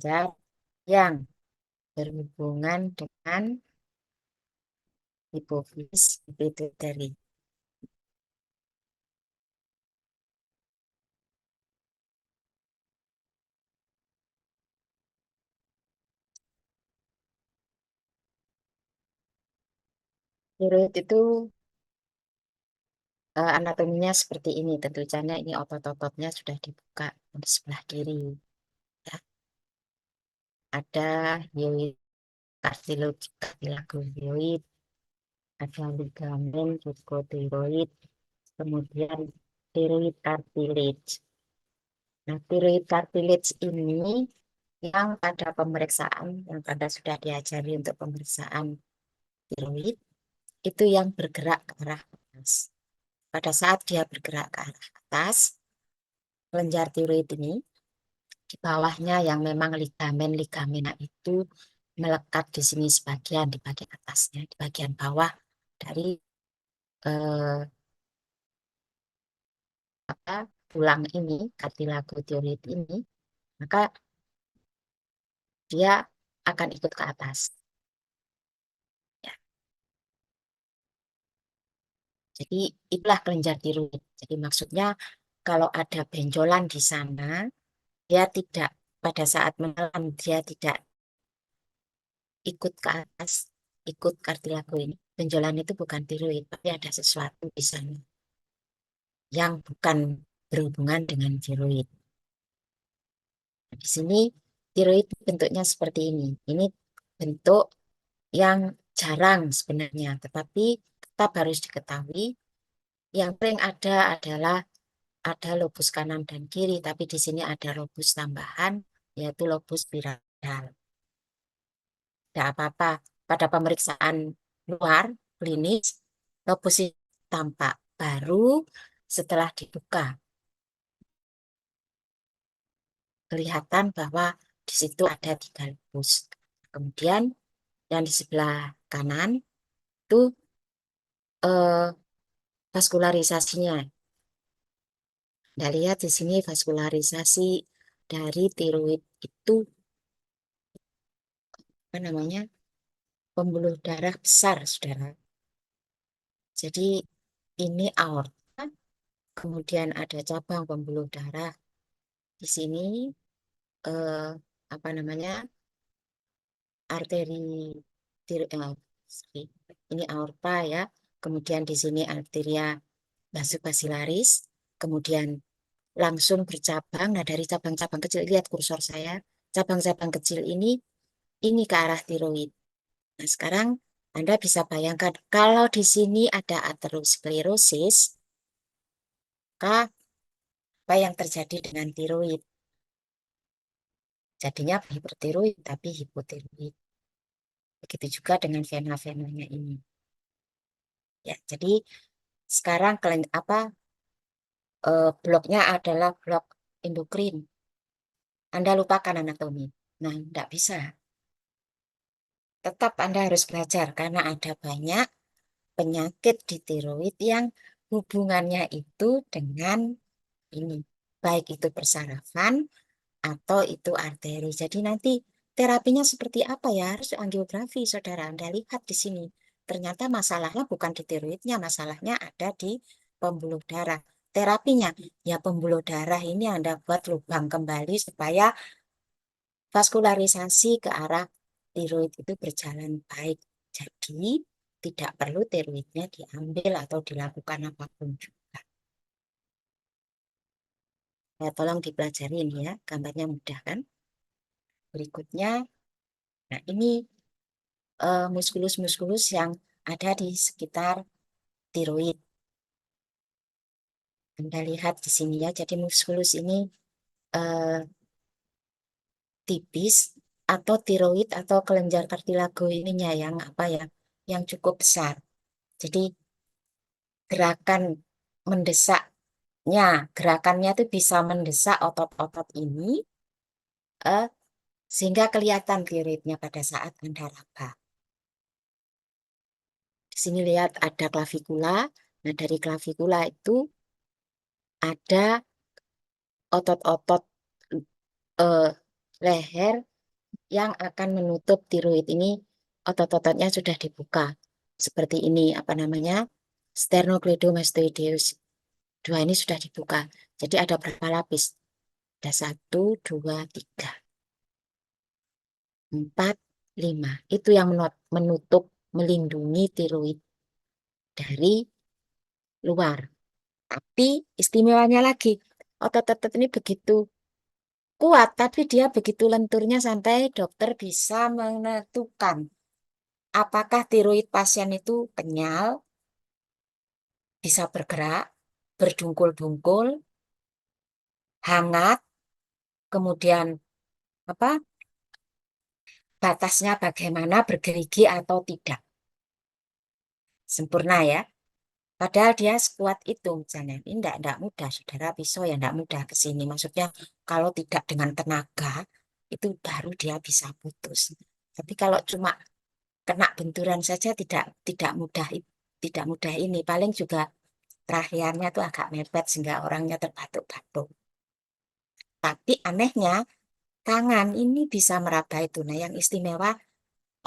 zat yang berhubungan dengan hipofis pituitary. Tiroid itu anatominya seperti ini. Tentu saja ini otot-ototnya sudah dibuka di sebelah kiri. Ya. Ada hyoid, kartilagohyoid, ada ligamen fucotiroid, kemudian tiroid cartilage. Nah, tiroid cartilage ini yang pada pemeriksaan, yang pada sudah diajari untuk pemeriksaan tiroid, itu yang bergerak ke arah atas. Pada saat dia bergerak ke arah atas, kelenjar tiroid ini, di bawahnya yang memang ligamen-ligamena itu melekat di sini sebagian, di bagian atasnya, di bagian bawah dari eh, apa tulang ini, kartilago tiroid ini, maka dia akan ikut ke atas. Ya. Jadi itulah kelenjar tiroid. Jadi maksudnya kalau ada benjolan di sana, dia tidak pada saat menelan dia tidak ikut ke atas, ikut kartilago ini. Benjolan itu bukan tiroid, tapi ada sesuatu di sana yang bukan berhubungan dengan tiroid. Nah, di sini tiroid bentuknya seperti ini. Ini bentuk yang jarang sebenarnya, tetapi tetap harus diketahui. Yang paling ada adalah ada lobus kanan dan kiri, tapi di sini ada lobus tambahan, yaitu lobus piramidal. Tidak apa-apa. Pada pemeriksaan luar, klinis, lobus ini tampak. Baru setelah dibuka, kelihatan bahwa di situ ada 3 lobus. Kemudian yang di sebelah kanan itu eh, vaskularisasinya. Anda lihat di sini vaskularisasi dari tiroid itu apa namanya? Pembuluh darah besar, Saudara. Jadi ini aorta, kemudian ada cabang pembuluh darah di sini eh, apa namanya? Arteri sorry. Ini aorta ya. Kemudian di sini arteria vasovasilaris, kemudian langsung bercabang. Nah, dari cabang-cabang kecil, lihat kursor saya, cabang-cabang kecil ini ke arah tiroid. Nah, sekarang Anda bisa bayangkan kalau di sini ada aterosklerosis, maka apa yang terjadi dengan tiroid? Jadinya hipertiroid tapi hipotiroid. Begitu juga dengan vena-venanya ini. Ya, jadi sekarang bloknya adalah blok endokrin. Anda lupakan anatomi. Nah, tidak bisa. Tetap Anda harus belajar karena ada banyak penyakit di tiroid yang hubungannya itu dengan ini. Baik itu persarafan atau itu arteri. Jadi nanti terapinya seperti apa ya? Harus angiografi, saudara. Anda lihat di sini. Ternyata masalahnya bukan di tiroidnya, masalahnya ada di pembuluh darah. Terapinya, ya pembuluh darah ini Anda buat lubang kembali supaya vaskularisasi ke arah tiroid itu berjalan baik. Jadi tidak perlu tiroidnya diambil atau dilakukan apapun juga. Ya, tolong dipelajari ini ya, gambarnya mudah kan? Berikutnya, nah ini muskulus-muskulus yang ada di sekitar tiroid. Anda lihat di sini ya, jadi muskulus ini eh, tipis atau tiroid atau kelenjar kartilago ininya yang apa ya, yang cukup besar. Jadi gerakan mendesaknya, gerakannya itu bisa mendesak otot-otot ini eh, sehingga kelihatan tiroidnya pada saat Anda raba. Di sini lihat ada klavikula. Nah, dari klavikula itu ada otot-otot eh, leher yang akan menutup tiroid ini, otot-ototnya sudah dibuka. Seperti ini, apa namanya? Sternocleidomastoideus. Dua ini sudah dibuka. Jadi ada berapa lapis? Ada satu, dua, tiga, empat, lima. Itu yang menutup, melindungi tiroid dari luar. Tapi istimewanya lagi, otot-otot ini begitu kuat, tapi dia begitu lenturnya sampai dokter bisa menentukan apakah tiroid pasien itu kenyal, bisa bergerak, berdungkul-dungkul, hangat, kemudian apa batasnya bagaimana, bergerigi atau tidak. Sempurna ya. Padahal dia sekuat itu misalnya. Ini enggak mudah, saudara. Pisau ya enggak mudah ke sini. Maksudnya kalau tidak dengan tenaga, itu baru dia bisa putus. Tapi kalau cuma kena benturan saja tidak mudah tidak mudah ini. Paling juga terakhirnya tuh agak mepet sehingga orangnya terbatuk-batuk. Tapi anehnya tangan ini bisa meraba itu. Nah, yang istimewa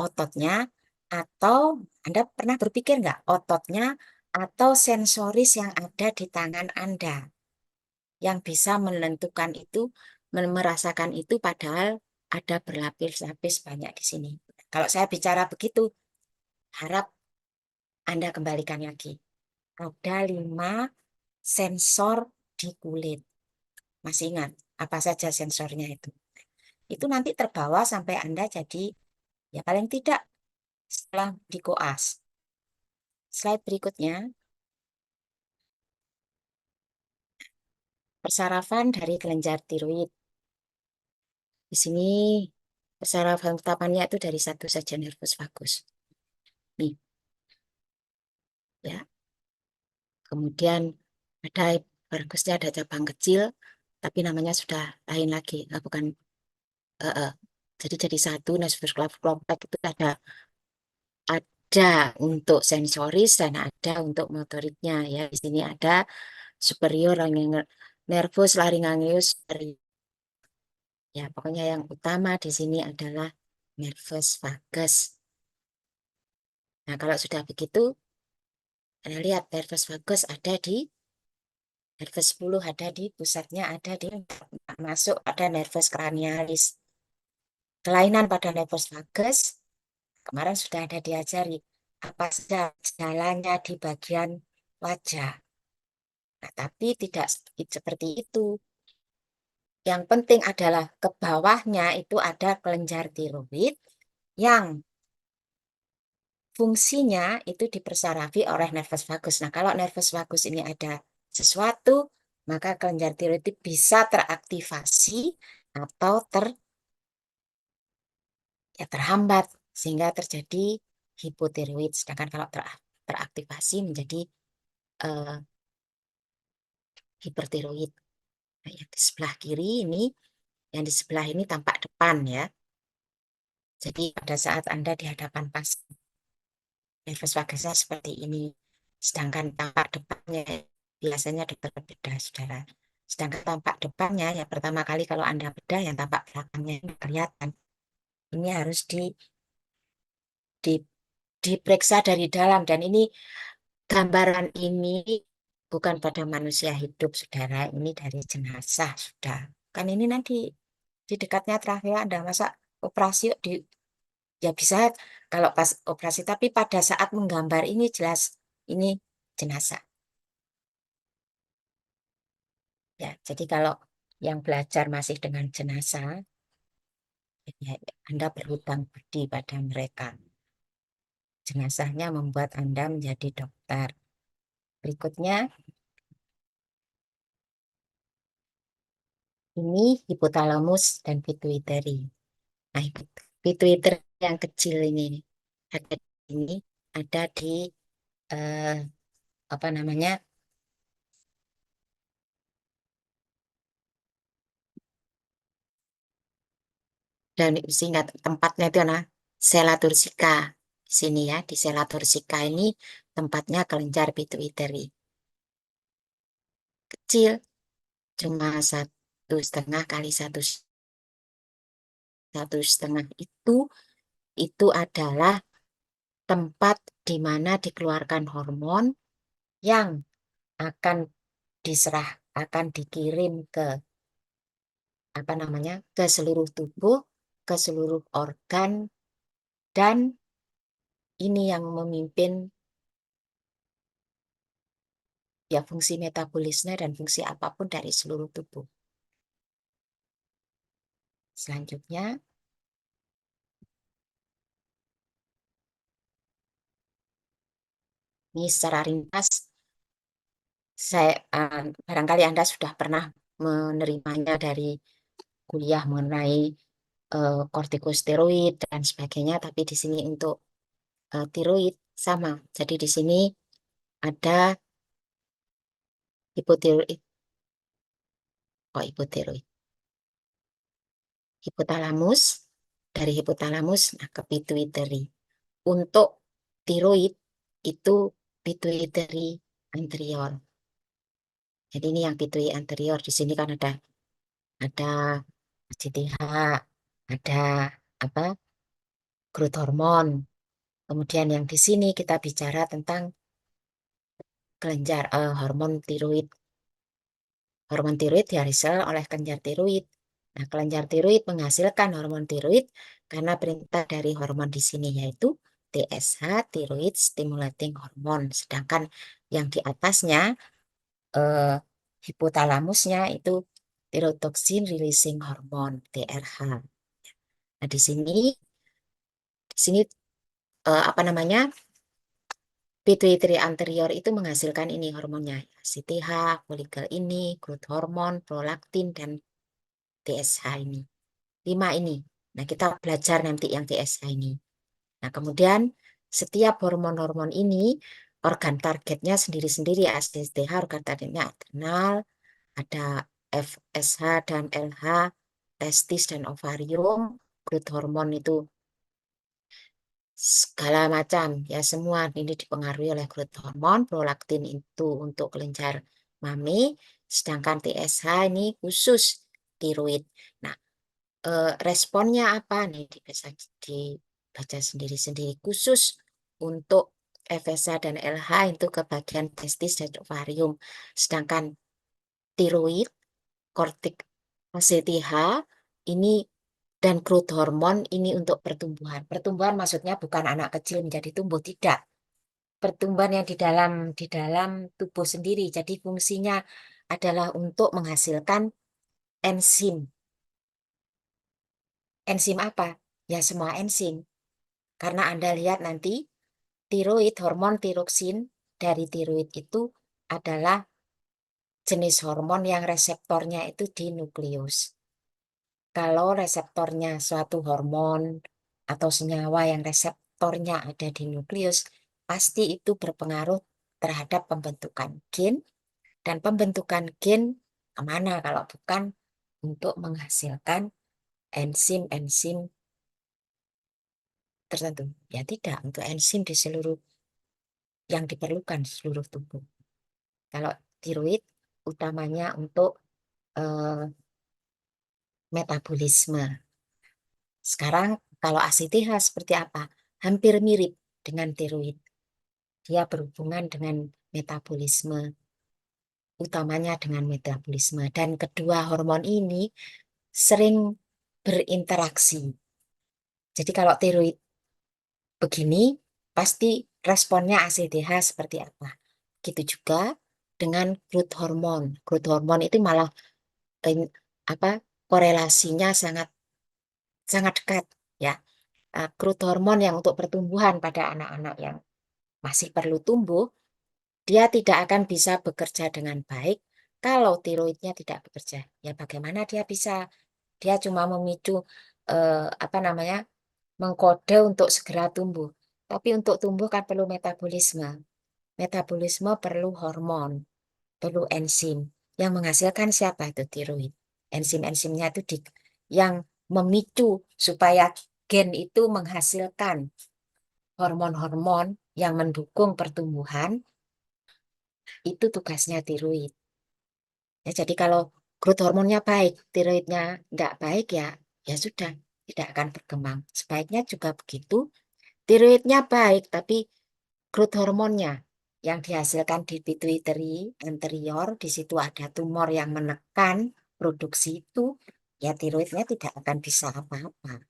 ototnya atau Anda pernah berpikir nggak ototnya atau sensoris yang ada di tangan Anda yang bisa menentukan itu, merasakan itu padahal ada berlapis-lapis banyak di sini. Kalau saya bicara begitu, harap Anda kembalikan lagi. Ada 5 sensor di kulit. Masih ingat apa saja sensornya itu? Itu nanti terbawa sampai Anda jadi, ya paling tidak setelah dikoas. Slide berikutnya, persarafan dari kelenjar tiroid. Di sini persarafan utamannya itu dari satu saja nervus vagus. Nih, ya. Kemudian ada vagusnya ada cabang kecil, tapi namanya sudah lain lagi, bukan. eh, eh. Jadi satu nervus complex itu ada untuk sensoris dan ada untuk motoriknya ya. Di sini ada superior nervus laryngeus superior. Ya, pokoknya yang utama di sini adalah nervus vagus. Nah, kalau sudah begitu, Anda lihat nervus vagus ada di nervus 10, ada di pusatnya, ada di masuk, ada nervus cranialis. Kelainan pada nervus vagus, kemarin sudah ada diajari, apa saja jalannya di bagian wajah. Nah, tapi tidak seperti itu. Yang penting adalah ke bawahnya itu ada kelenjar tiroid yang fungsinya itu dipersarafi oleh nervus vagus. Nah, kalau nervus vagus ini ada sesuatu, maka kelenjar tiroid bisa teraktivasi atau terhambat sehingga terjadi hipotiroid. Sedangkan kalau teraktivasi menjadi eh, hipertiroid. Nah, yang di sebelah kiri ini, yang di sebelah ini tampak depan ya. Jadi pada saat Anda di hadapan pasien, nervus vagusnya seperti ini. Sedangkan tampak depannya biasanya dokter bedah, saudara. Sedangkan tampak depannya, ya pertama kali kalau Anda bedah, yang tampak belakangnya ini kelihatan. Ini harus di, diperiksa dari dalam. Dan ini gambaran ini bukan pada manusia hidup, saudara. Ini dari jenazah, sudah. Kan ini nanti di dekatnya terakhir Anda masa operasi yuk ya bisa kalau pas operasi, tapi pada saat menggambar ini jelas ini jenazah. Ya, jadi kalau yang belajar masih dengan jenazah, ya, Anda berhutang budi pada mereka. Jenazahnya membuat Anda menjadi dokter. Berikutnya, ini hipotalamus dan pituitary. Nah, pituitary yang kecil ini ada di sini, ada di eh, apa namanya? Dan singkat tempatnya itu nah sela tursika. Di sini ya, di sela tursika ini tempatnya kelenjar pituitary. Kecil, cuma 1,5 kali 1 1,5 itu adalah tempat di mana dikeluarkan hormon yang akan akan dikirim ke apa namanya, ke seluruh tubuh, ke seluruh organ, dan ini yang memimpin ya fungsi metabolisme dan fungsi apapun dari seluruh tubuh. Selanjutnya, ini secara ringkas, barangkali Anda sudah pernah menerimanya dari kuliah mengenai kortikosteroid dan sebagainya, tapi di sini untuk tiroid sama. Jadi di sini ada hipotiroid, hipotiroid, hipotalamus, dari hipotalamus nah ke pituitary. Untuk tiroid itu pituitary anterior. Jadi ini yang pituitary anterior. Di sini kan ada CTH, ada apa growth hormone. Kemudian yang di sini kita bicara tentang kelenjar hormon tiroid. Hormon tiroid dihasilkan oleh kelenjar tiroid. Nah, kelenjar tiroid menghasilkan hormon tiroid karena perintah dari hormon di sini yaitu TSH, thyroid stimulating hormone. Sedangkan yang di atasnya eh, hipotalamusnya itu thyrotoxin releasing hormone TRH. Nah, di sini apa namanya? Pituitary anterior itu menghasilkan ini hormonnya, CTH, folikel ini, growth hormone, prolaktin, dan TSH ini. 5 ini. Nah, kita belajar nanti yang TSH ini. Nah, kemudian setiap hormon-hormon ini, organ targetnya sendiri-sendiri. ACTH, organ targetnya adrenal, ada FSH dan LH, testis dan ovarium, growth hormone itu segala macam ya semua ini dipengaruhi oleh growth hormone. Prolaktin itu untuk kelenjar mami, sedangkan TSH ini khusus tiroid. Nah, responnya apa nih dibaca sendiri-sendiri khusus untuk FSH dan LH itu ke bagian testis dan ovarium. Sedangkan tiroid, kortik ACTH ini dan growth hormone ini untuk pertumbuhan. Pertumbuhan maksudnya bukan anak kecil menjadi tumbuh, tidak. Pertumbuhan yang di dalam tubuh sendiri. Jadi fungsinya adalah untuk menghasilkan enzim. Enzim apa? Ya semua enzim. Karena Anda lihat nanti tiroid, hormon tiroksin dari tiroid itu adalah jenis hormon yang reseptornya itu di nukleus. Kalau reseptornya suatu hormon atau senyawa yang reseptornya ada di nukleus, pasti itu berpengaruh terhadap pembentukan gen, dan pembentukan gen kemana kalau bukan untuk menghasilkan enzim-enzim tertentu. Ya tidak, untuk enzim di seluruh yang diperlukan di seluruh tubuh. Kalau tiroid utamanya untuk eh, metabolisme. Sekarang kalau ACTH seperti apa? Hampir mirip dengan tiroid. Dia berhubungan dengan metabolisme, utamanya dengan metabolisme. Dan kedua hormon ini sering berinteraksi. Jadi kalau tiroid begini, pasti responnya ACTH seperti apa. Gitu juga dengan growth hormone. Growth hormone itu malah eh, apa korelasinya sangat sangat dekat ya. Growth hormone yang untuk pertumbuhan pada anak-anak yang masih perlu tumbuh, dia tidak akan bisa bekerja dengan baik kalau tiroidnya tidak bekerja. Ya bagaimana dia bisa? Dia cuma memicu apa namanya? Mengkode untuk segera tumbuh. Tapi untuk tumbuh kan perlu metabolisme. Metabolisme perlu hormon, perlu enzim. Yang menghasilkan siapa itu tiroid? Enzim-enzimnya itu yang memicu supaya gen itu menghasilkan hormon-hormon yang mendukung pertumbuhan, itu tugasnya tiroid. Ya, jadi kalau growth hormonnya baik, tiroidnya nggak baik ya, ya sudah, tidak akan berkembang. Sebaiknya juga begitu. Tiroidnya baik, tapi growth hormonnya yang dihasilkan di pituitary anterior, di situ ada tumor yang menekan produksi itu, ya tiroidnya tidak akan bisa apa-apa.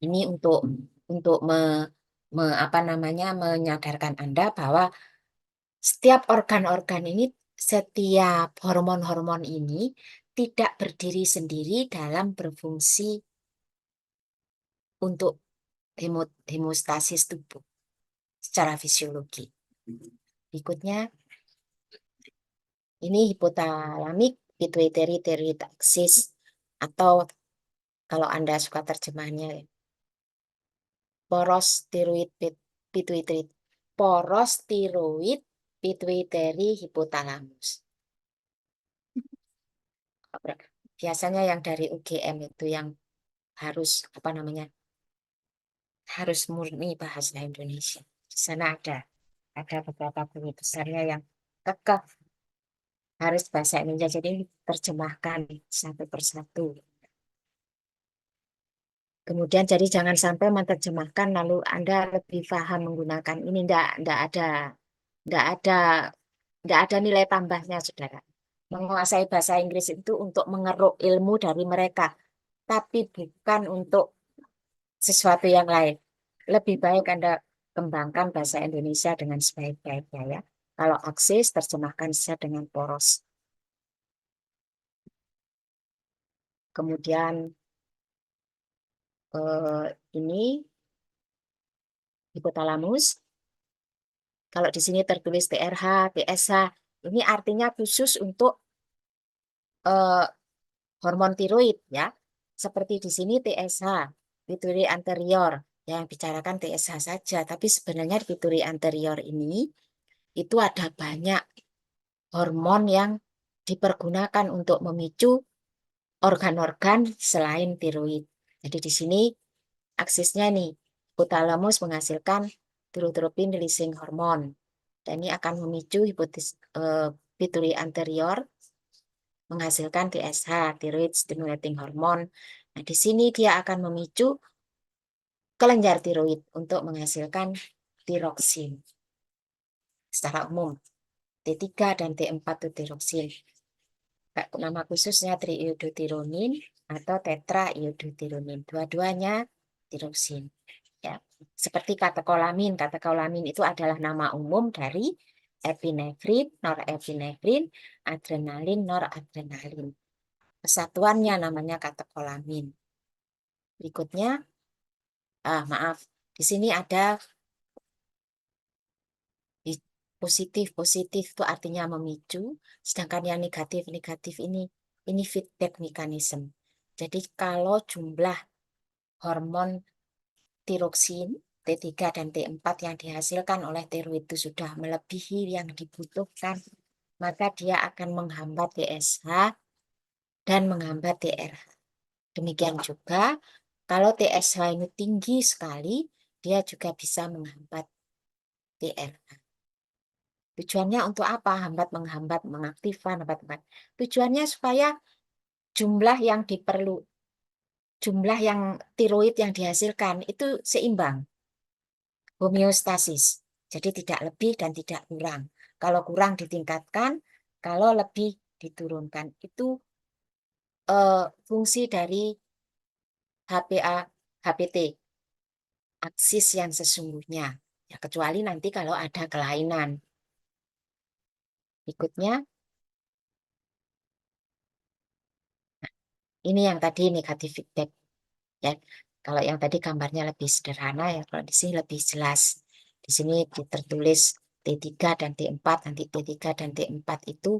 Ini untuk apa namanya menyadarkan Anda bahwa setiap organ-organ ini, setiap hormon-hormon ini tidak berdiri sendiri dalam berfungsi untuk hemostasis tubuh secara fisiologi. Berikutnya, ini hipotalamik pituitary thyroid axis, atau kalau Anda suka terjemahannya, poros tiroid pituitary, poros tiroid pituitary hipotalamus. Biasanya yang dari UGM itu yang harus apa namanya, harus murni bahasa Indonesia. Di sana ada beberapa guru besarnya yang kekeh harus bahasa Indonesia, jadi terjemahkan satu persatu. Kemudian jadi jangan sampai menerjemahkan lalu Anda lebih paham menggunakan ini, enggak ada enggak ada enggak ada nilai tambahnya, Saudara. Menguasai bahasa Inggris itu untuk mengeruk ilmu dari mereka, tapi bukan untuk sesuatu yang lain. Lebih baik Anda kembangkan bahasa Indonesia dengan sebaik-baiknya ya. Kalau aksis, terjemahkan saja dengan poros. Kemudian ini hipotalamus. Kalau di sini tertulis TRH, TSH, ini artinya khusus untuk eh, hormon tiroid ya. Seperti di sini TSH, pituitary anterior, yang bicarakan TSH saja. Tapi sebenarnya di pituitary anterior ini itu ada banyak hormon yang dipergunakan untuk memicu organ-organ selain tiroid. Jadi di sini aksisnya nih, hipotalamus menghasilkan tirotropin releasing hormon. Dan ini akan memicu pituitary anterior menghasilkan TSH, thyroid stimulating hormone. Nah, di sini dia akan memicu kelenjar tiroid untuk menghasilkan tiroksin. Secara umum, T3 dan T4 itu tiroksin. Nama khususnya triiodothironin atau tetraiodothironin. Dua-duanya tiroksin. Ya, seperti katekolamin. Katekolamin itu adalah nama umum dari epinefrin, norepinefrin, adrenalin, noradrenalin. Kesatuannya namanya katekolamin. Berikutnya, maaf, di sini ada positif. Positif itu artinya memicu, sedangkan yang negatif-negatif ini feedback mechanism. Jadi kalau jumlah hormon tiroksin T3 dan T4 yang dihasilkan oleh tiroid itu sudah melebihi yang dibutuhkan, maka dia akan menghambat TSH dan menghambat TRH. Demikian juga kalau TSH ini tinggi sekali, dia juga bisa menghambat TRH. Tujuannya untuk apa? Hambat, menghambat, mengaktifkan, hambat. Tujuannya supaya jumlah yang jumlah yang tiroid yang dihasilkan itu seimbang, homeostasis. Jadi tidak lebih dan tidak kurang. Kalau kurang ditingkatkan, kalau lebih diturunkan. Itu fungsi dari HPA, HPT, aksis yang sesungguhnya. Ya, kecuali nanti kalau ada kelainan. Berikutnya, ini yang tadi negatif feedback. Ya, kalau yang tadi gambarnya lebih sederhana ya, kalau di sini lebih jelas. Di sini tertulis T3 dan T4, nanti T3 dan T4 itu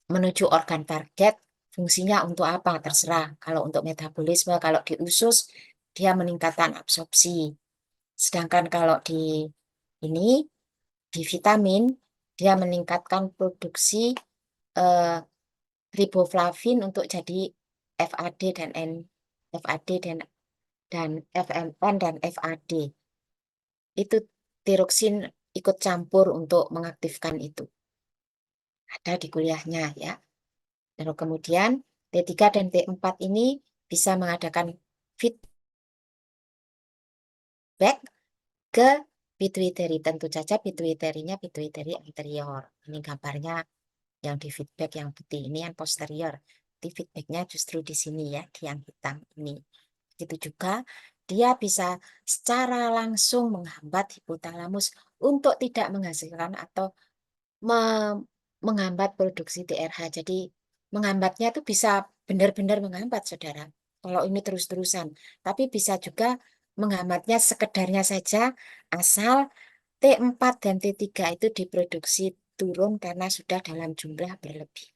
menuju organ target, fungsinya untuk apa? Terserah. Kalau untuk metabolisme, kalau di usus, dia meningkatkan absorpsi. Sedangkan kalau ini, di vitamin, dia meningkatkan produksi eh, riboflavin untuk jadi FAD dan FAD dan FMN dan FAD. Itu tiroksin ikut campur untuk mengaktifkan itu. Ada di kuliahnya ya. Lalu kemudian T3 dan T4 ini bisa mengadakan feedback ke pituitary. Tentu saja pituitary-nya pituitary anterior. Ini gambarnya yang di feedback yang putih. Ini yang posterior. Di feedbacknya justru di sini ya, di yang hitam ini. Itu juga dia bisa secara langsung menghambat hipotalamus untuk tidak menghasilkan atau menghambat produksi TRH. Jadi menghambatnya itu bisa benar-benar menghambat, saudara. Kalau ini terus-terusan. Tapi bisa juga menghambatnya sekedarnya saja asal T4 dan T3 itu diproduksi turun karena sudah dalam jumlah berlebih.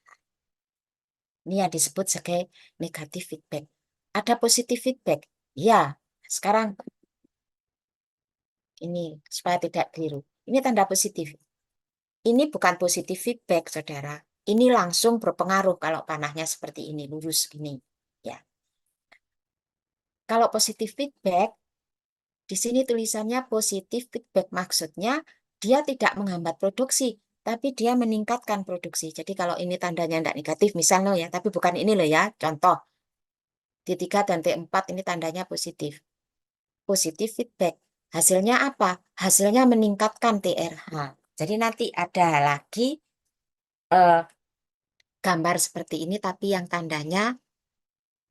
Ini yang disebut sebagai negatif feedback. Ada positif feedback? Ya, sekarang ini supaya tidak keliru. Ini tanda positif. Ini bukan positif feedback, saudara. Ini langsung berpengaruh kalau panahnya seperti ini, lurus gini. Ya. Kalau positif feedback, di sini tulisannya positif feedback. Maksudnya dia tidak menghambat produksi, tapi dia meningkatkan produksi. Jadi kalau ini tandanya tidak negatif, misalnya ya, tapi bukan ini loh ya, contoh. T3 dan T4 ini tandanya positif. Positif feedback. Hasilnya apa? Hasilnya meningkatkan TRH. Jadi nanti ada lagi eh, gambar seperti ini, tapi yang tandanya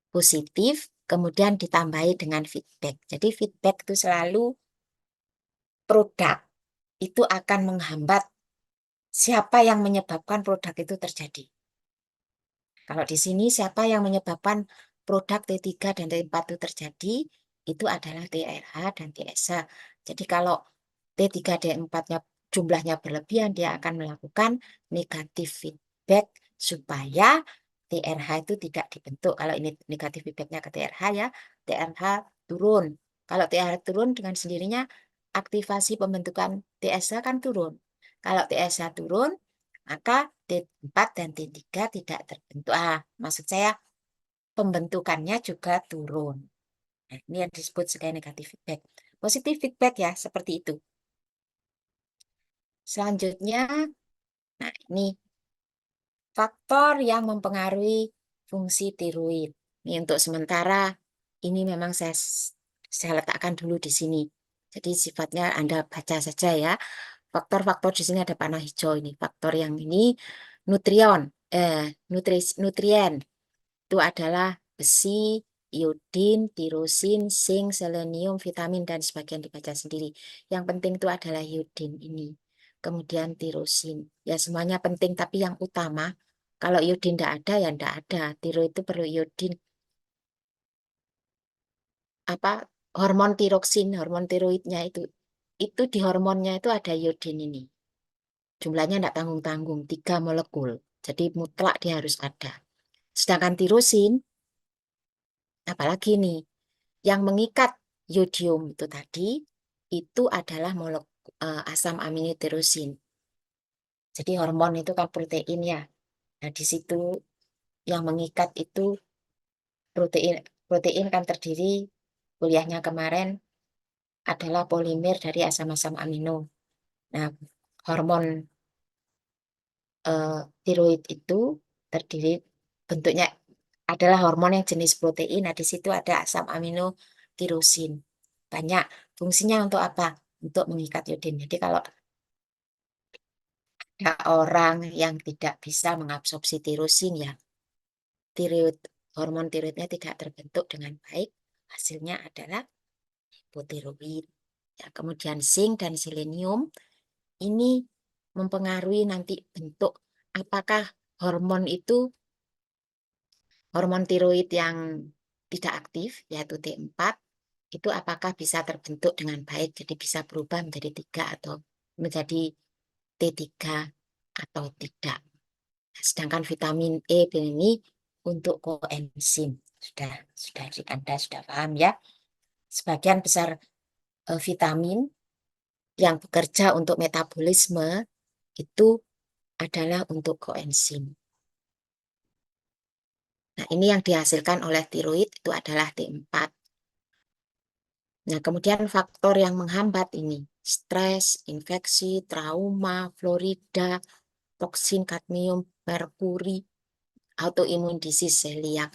positif, kemudian ditambahi dengan feedback. Jadi feedback itu selalu produk. Itu akan menghambat siapa yang menyebabkan produk itu terjadi. Kalau di sini siapa yang menyebabkan produk T3 dan T4 itu terjadi, itu adalah TRH dan TSH. Jadi kalau T3 D4-nya jumlahnya berlebihan, dia akan melakukan negatif feedback supaya TRH itu tidak dibentuk. Kalau ini negatif feedbacknya ke TRH ya, TRH turun. Kalau TRH turun dengan sendirinya, aktivasi pembentukan TSH kan turun. Kalau TSH turun, maka T4 dan T3 tidak terbentuk. Maksud saya pembentukannya juga turun. Nah, ini yang disebut sebagai negatif feedback. Positif feedback ya, seperti itu. Selanjutnya, nah ini faktor yang mempengaruhi fungsi tiroid. Ini untuk sementara, ini memang saya letakkan dulu di sini. Jadi sifatnya Anda baca saja ya. Faktor-faktor di sini ada panah hijau ini. Faktor yang ini nutrion, nutrien itu adalah besi, iodin, tirosin, zinc, selenium, vitamin, dan sebagian dibaca sendiri. Yang penting itu adalah iodin ini. Kemudian tirosin. Ya semuanya penting, tapi yang utama, kalau iodin tidak ada, ya tidak ada. Tiroid itu perlu iodin. Apa hormon tiroksin, hormon tiroidnya itu di hormonnya itu ada iodin ini. Jumlahnya tidak tanggung-tanggung, 3 molekul. Jadi mutlak dia harus ada. Sedangkan tirosin, apalagi nih, yang mengikat yodium itu tadi, itu adalah asam amino tirosin. Jadi hormon itu kan protein ya. Nah, di situ yang mengikat itu protein. Protein kan terdiri, kuliahnya kemarin, adalah polimer dari asam-asam amino. Nah, hormon eh, tiroid itu terdiri bentuknya adalah hormon yang jenis protein. Nah, di situ ada asam amino tirosin. Banyak fungsinya untuk apa? Untuk mengikat iodin. Jadi kalau ada orang yang tidak bisa mengabsorpsi tirosin ya, tiroid, hormon tiroidnya tidak terbentuk dengan baik, hasilnya adalah hipotiroid. Ya, kemudian zinc dan selenium ini mempengaruhi nanti bentuk apakah hormon itu hormon tiroid yang tidak aktif yaitu T4 itu apakah bisa terbentuk dengan baik jadi bisa berubah menjadi 3 atau menjadi T3 atau tidak. Sedangkan vitamin E ini untuk koenzim. Sudah Anda sudah paham ya. Sebagian besar vitamin yang bekerja untuk metabolisme itu adalah untuk koenzim. Nah, ini yang dihasilkan oleh tiroid itu adalah T4. Nah, kemudian faktor yang menghambat ini, stres, infeksi, trauma, fluorida, toksin, kadmium, merkuri, autoimun disease, celiak.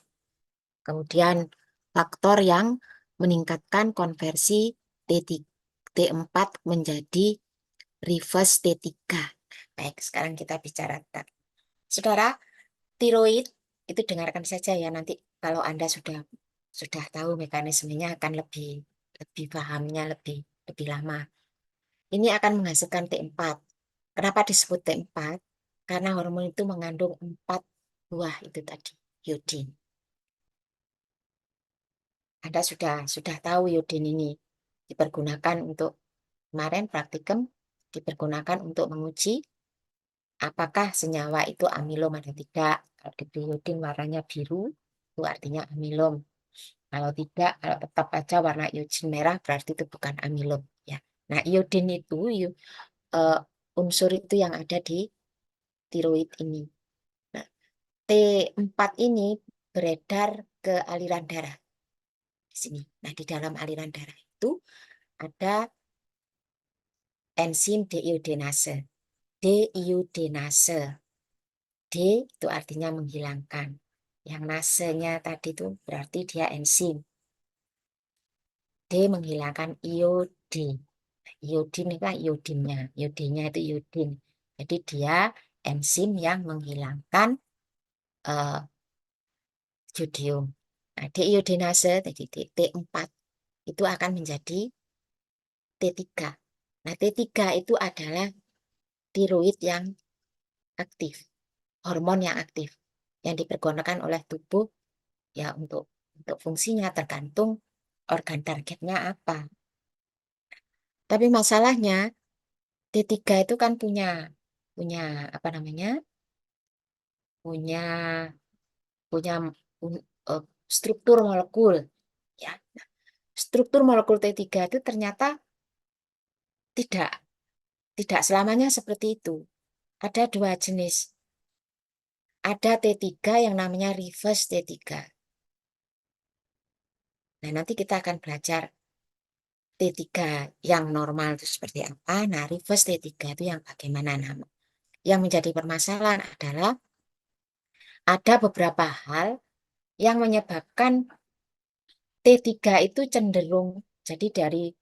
Kemudian faktor yang meningkatkan konversi T4 menjadi reverse T3. Baik, sekarang kita bicara tentang. Saudara, tiroid itu dengarkan saja ya, nanti kalau Anda sudah tahu mekanismenya akan lebih pahamnya lebih lama. Ini akan menghasilkan T4. Kenapa disebut T4? Karena hormon itu mengandung 4 buah itu tadi, iodin. Anda sudah tahu iodin ini dipergunakan untuk kemarin praktikum dipergunakan untuk menguji apakah senyawa itu amilom atau tidak. Kalau di iodin warnanya biru, itu artinya amilom. Kalau tidak, kalau tetap aja warna iodin merah, berarti itu bukan amilom. Ya. Nah, iodin itu eh, unsur itu yang ada di tiroid ini. Nah, T4 ini beredar ke aliran darah di sini. Nah, di dalam aliran darah itu ada enzim deiodinase. Deiodinase. D itu artinya menghilangkan. Yang nasenya tadi itu berarti dia enzim. D menghilangkan iodin. Iodin itu kan iodinnya. Iodinnya itu iodin. Jadi dia enzim yang menghilangkan eh, jodium. Nah, deiodinase tadi T4 itu akan menjadi T3. Nah, T3 itu adalah tiroid yang aktif, hormon yang aktif yang dipergunakan oleh tubuh ya untuk fungsinya tergantung organ targetnya apa. Tapi masalahnya T3 itu kan punya punya apa namanya? punya punya eh, struktur molekul ya. Struktur molekul T3 itu ternyata tidak tidak selamanya seperti itu. Ada dua jenis. Ada T3 yang namanya reverse T3. Nah, nanti kita akan belajar T3 yang normal itu seperti apa. Nah, reverse T3 itu yang bagaimana nama. Yang menjadi permasalahan adalah ada beberapa hal yang menyebabkan T3 itu cenderung, jadi dari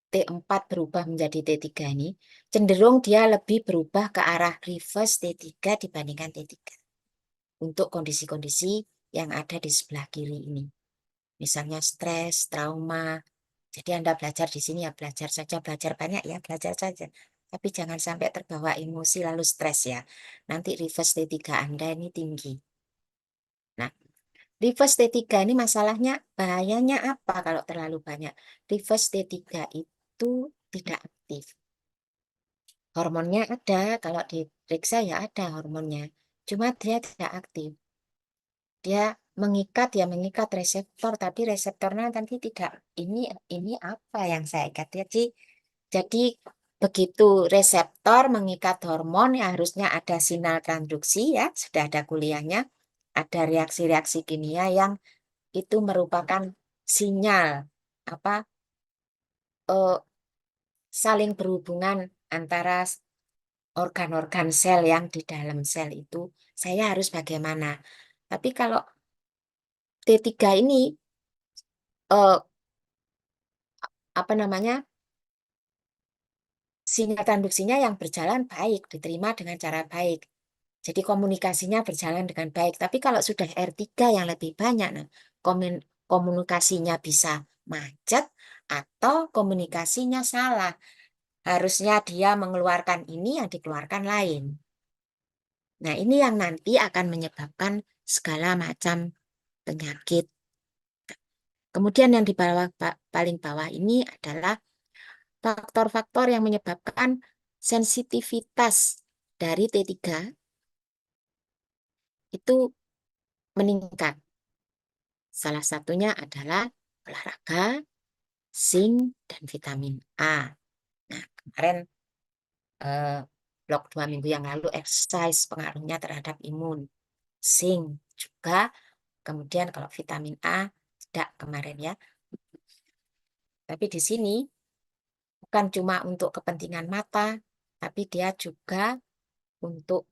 T4 berubah menjadi T3 ini, cenderung dia lebih berubah ke arah reverse T3 dibandingkan T3. Untuk kondisi-kondisi yang ada di sebelah kiri ini. Misalnya stres, trauma. Jadi Anda belajar di sini ya belajar saja, belajar banyak ya, belajar saja. Tapi jangan sampai terbawa emosi lalu stres ya. Nanti reverse T3 Anda ini tinggi. Nah, reverse T3 ini masalahnya, bahayanya apa kalau terlalu banyak? Reverse T3 itu tidak aktif. Hormonnya ada, kalau diperiksa ya ada hormonnya. Cuma dia tidak aktif. Dia mengikat reseptor, tapi reseptornya nanti tidak, ini apa yang saya ikat. Jadi begitu reseptor mengikat hormon, ya harusnya ada sinyal transduksi ya, sudah ada kuliahnya, ada reaksi-reaksi kimia yang itu merupakan sinyal apa eh, saling berhubungan antara organ-organ sel yang di dalam sel itu. Saya harus bagaimana? Tapi kalau T3 ini eh, apa namanya? Sinyal transduksinya yang berjalan baik, diterima dengan cara baik. Jadi komunikasinya berjalan dengan baik. Tapi kalau sudah R3 yang lebih banyak, nah, komunikasinya bisa macet atau komunikasinya salah. Harusnya dia mengeluarkan ini yang dikeluarkan lain. Nah, ini yang nanti akan menyebabkan segala macam penyakit. Kemudian yang di bawah paling bawah ini adalah faktor-faktor yang menyebabkan sensitivitas dari T3 itu meningkat. Salah satunya adalah olahraga, zinc, dan vitamin A. Nah, kemarin eh, blog 2 minggu yang lalu exercise pengaruhnya terhadap imun. Zinc juga, kemudian kalau vitamin A tidak kemarin ya. Tapi di sini bukan cuma untuk kepentingan mata, tapi dia juga untuk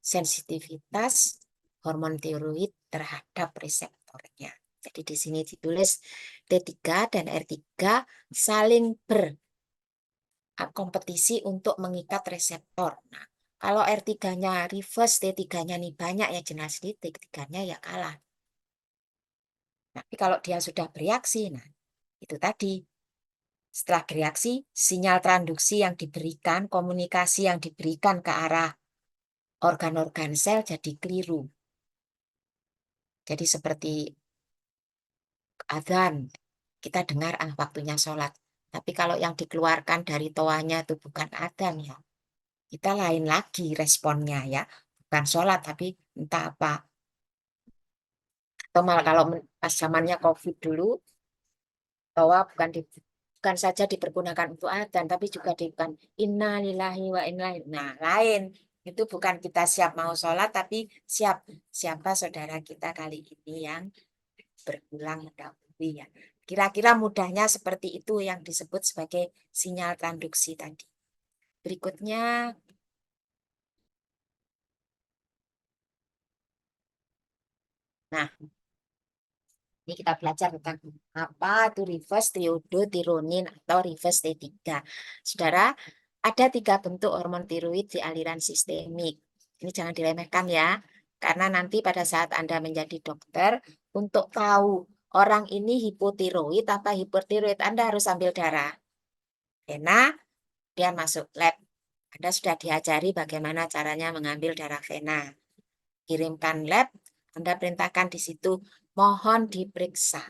sensitivitas hormon tiroid terhadap reseptornya. Jadi di sini ditulis T3 dan R3 saling berkompetisi untuk mengikat reseptor. Nah, kalau R3-nya reverse, T3-nya nih banyak ya jelas di T3-nya ya kalah. Tapi kalau dia sudah bereaksi, nah itu tadi. Setelah bereaksi, sinyal transduksi yang diberikan, komunikasi yang diberikan ke arah organ-organ sel jadi keliru. Jadi seperti adzan, kita dengar waktunya sholat. Tapi kalau yang dikeluarkan dari toanya itu bukan adzan ya, kita lain lagi responnya ya. Bukan sholat, tapi entah apa. Atau malah kalau pas zamannya COVID dulu, bahwa bukan saja dipergunakan untuk adzan, tapi juga bukan innalillahi wa inna ilaihi. Nah, lain. Itu bukan kita siap mau sholat, tapi siap siapa saudara kita kali ini yang berulang mendahului ya. Kira-kira mudahnya seperti itu yang disebut sebagai sinyal transduksi tadi. Berikutnya, nah ini kita belajar tentang apa itu reverse triiodothyronin atau reverse T3. Saudara, ada 3 bentuk hormon tiroid di aliran sistemik. Ini jangan diremehkan ya, karena nanti pada saat Anda menjadi dokter, untuk tahu orang ini hipotiroid apa hipertiroid, Anda harus ambil darah. Vena, dia masuk lab. Anda sudah diajari bagaimana caranya mengambil darah vena. Kirimkan lab, Anda perintahkan di situ, mohon diperiksa.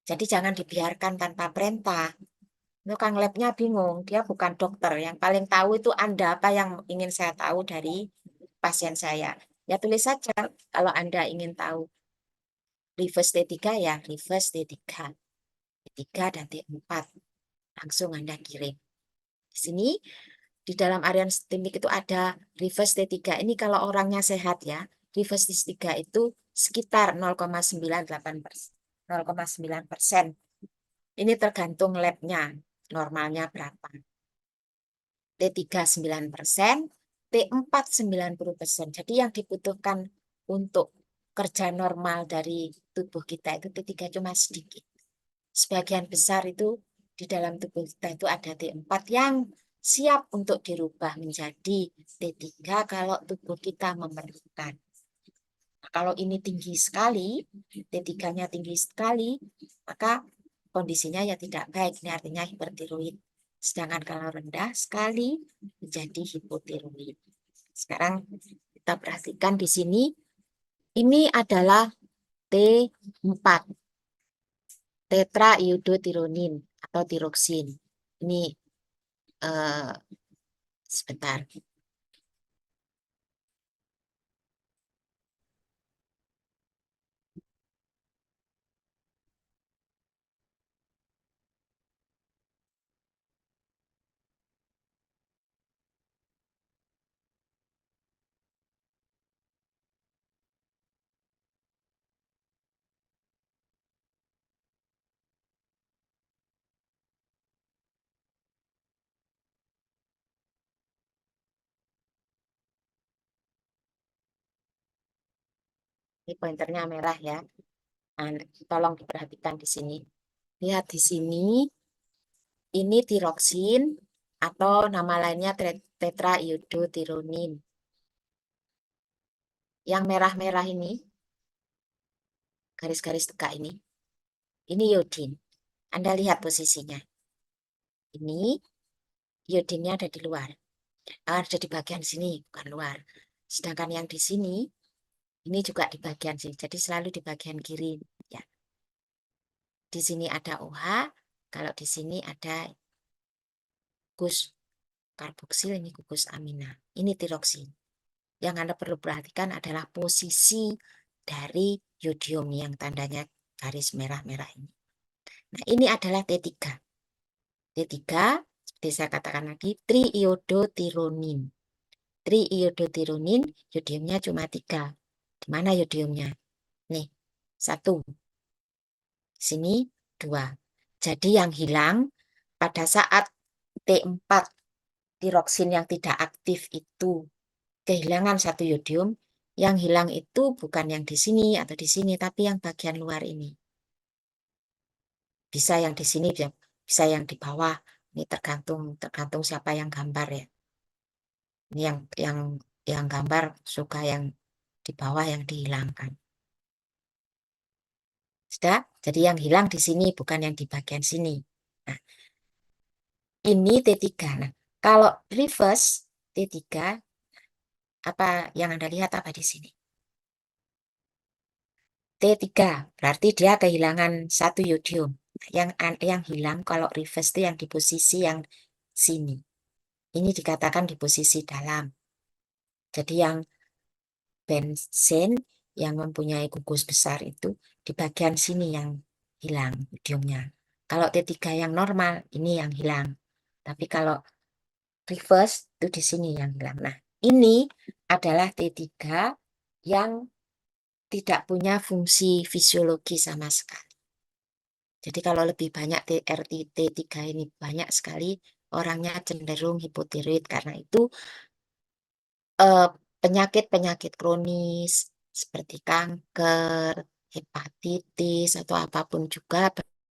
Jadi jangan dibiarkan tanpa perintah. Tukang labnya bingung, dia bukan dokter. Yang paling tahu itu Anda, apa yang ingin saya tahu dari pasien saya. Ya tulis saja kalau Anda ingin tahu. Reverse T3 ya, reverse T3. T3 dan T4. Langsung Anda kirim. Di sini, di dalam area sistemik itu ada reverse T3. Ini kalau orangnya sehat ya. Reverse T3 itu sekitar 0,98%. 0,9%. Ini tergantung labnya, normalnya berapa. T3 9%, T4 90%. Jadi yang dibutuhkan untuk kerja normal dari tubuh kita itu T3 cuma sedikit. Sebagian besar itu di dalam tubuh kita itu ada T4 yang siap untuk dirubah menjadi T3 kalau tubuh kita memerlukan. Nah, kalau ini tinggi sekali, T3-nya tinggi sekali, maka kondisinya ya tidak baik. Ini artinya hipertiroid. Sedangkan kalau rendah sekali menjadi hipotiroid. Sekarang kita perhatikan di sini. Ini adalah T4, tetraiodothyronin atau tiroksin. Ini sebentar. Ini pointernya merah ya. Nah, tolong diperhatikan di sini. Lihat di sini, ini tiroksin atau nama lainnya tetraiodothyronin. Yang merah-merah ini, garis-garis tegak ini iodin. Anda lihat posisinya. Ini iodinnya ada di luar. Ada di bagian sini, bukan luar. Sedangkan yang di sini, ini juga di bagian sini. Jadi selalu di bagian kiri. Ya. Di sini ada OH, kalau di sini ada gugus karboksil, ini gugus amina. Ini tiroksin. Yang Anda perlu perhatikan adalah posisi dari yodium yang tandanya garis merah-merah ini. Nah, ini adalah T3. T3, seperti saya katakan lagi, triiodothyronin. Triiodothyronin, yodiumnya cuma 3. Di mana yodiumnya? Nih, 1. Sini 2. Jadi yang hilang pada saat T4 tiroksin yang tidak aktif itu kehilangan 1 yodium, Yang hilang itu bukan yang di sini atau di sini, tapi yang bagian luar ini. Bisa yang di sini, bisa yang di bawah. Ini tergantung tergantung siapa yang gambar ya. Ini yang gambar suka yang di bawah yang dihilangkan. Sudah? Jadi yang hilang di sini bukan yang di bagian sini. Nah, ini T3. Nah, kalau reverse T3, apa yang Anda lihat apa di sini? T3, berarti dia kehilangan satu yodium. Yang hilang kalau reverse itu yang di posisi yang sini. Ini dikatakan di posisi dalam. Jadi yang benzen yang mempunyai gugus besar itu di bagian sini yang hilang yodiumnya. Kalau T3 yang normal, ini yang hilang. Tapi kalau reverse itu di sini yang hilang. Nah, ini adalah T3 yang tidak punya fungsi fisiologi sama sekali. Jadi kalau lebih banyak TRT3 ini banyak sekali, orangnya cenderung hipotiroid. Karena itu eh, penyakit-penyakit kronis seperti kanker, hepatitis, atau apapun juga